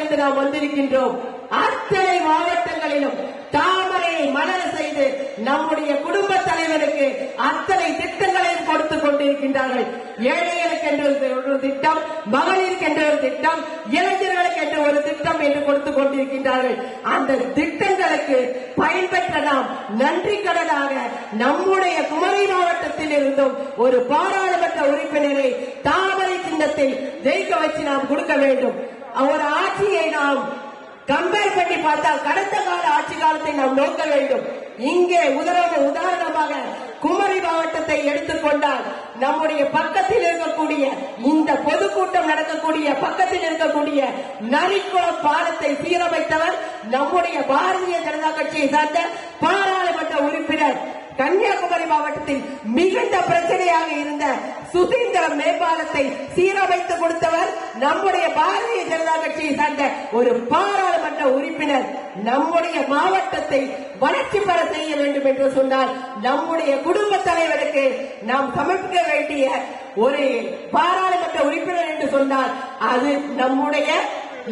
மாவட்டத்திலிருந்து நாம் வந்திருக்கின்றோம். அத்தனை மாவட்டங்களிலும் தாமரையை மலர் செய்து நம்முடைய குடும்ப தலைவருக்கு அத்தனை திட்டங்களையும் கொடுத்துக் கொண்டிருக்கின்றார்கள். ஏழைகளுக்கு என்று ஒரு திட்டம், மகளிருக்கு என்று ஒரு திட்டம், இளைஞர்களுக்கு என்று ஒரு திட்டம் என்று கொடுத்துக் கொண்டிருக்கின்றார்கள். அந்த திட்டங்களுக்கு பயன்பெற்ற நாம் நன்றி கடனாக நம்முடைய குமரி மாவட்டத்தில் இருந்தும் ஒரு பாராளுமன்ற உறுப்பினரை தாமரை சின்னத்தில் ஜெயிக்க வச்சு நாம் கொடுக்க வேண்டும். ஒரு ஆட்சியை நாம் கம்பேர் பண்ணி பார்த்தால் கடந்த கால ஆட்சி காலத்தை நாம் நோக்க வேண்டும். இங்கே உதாரணமாக குமரி மாவட்டத்தை எடுத்துக்கொண்டால் நம்முடைய பக்கத்தில் இருக்கக்கூடிய இந்த பொதுக்கூட்டம் நடக்கக்கூடிய பக்கத்தில் இருக்கக்கூடிய நரிக்குளம் பாலத்தை சீரமைத்தவர் நம்முடைய பாரதிய ஜனதா கட்சியை சார்ந்த பாராளுமன்ற உறுப்பினர். கன்னியாகுமரி மாவட்டத்தில் மிகுந்த பிரச்சனையாக இருந்த சுசீந்திரம் மேம்பாலத்தை சீரமைத்து கொடுத்தவர் நம்முடைய பாரதிய ஜனதா கட்சியை சார்ந்த ஒரு பாராளுமன்ற உறுப்பினர். நம்முடைய மாவட்டத்தை வளர்ச்சி பெற செய்ய வேண்டும் என்று சொன்னால் நம்முடைய குடும்ப தலைவருக்கு நாம் சமர்ப்பிக்க வேண்டிய ஒரு பாராளுமன்ற உறுப்பினர் என்று சொன்னால் அது நம்முடைய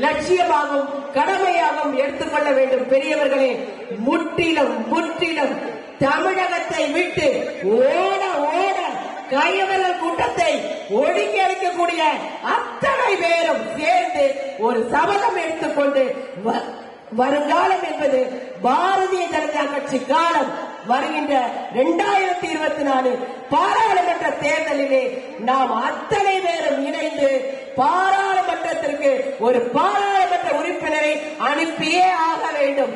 லட்சியமாகவும் கடமையாகவும் எடுத்துக்கொள்ள வேண்டும். பெரியவர்களே, முற்றிலும் முற்றிலும் தமிழகத்தை விட்டு ஓட ஓட கையவர்கள் கூட்டத்தை ஒடுங்கி அளிக்கக்கூடிய அத்தனை பேரும் சேர்ந்து ஒரு சபதம் எடுத்துக்கொண்டு வருங்காலம் என்பது பாரதிய ஜனதா கட்சி காலம். வருகின்ற 2024 பாராளுமன்ற தேர்தலிலே நாம் அத்தனை பேரும் இணைந்து பாராளுமன்றத்திற்கு ஒரு பாராளுமன்ற உறுப்பினரை அனுப்பியே ஆக வேண்டும்.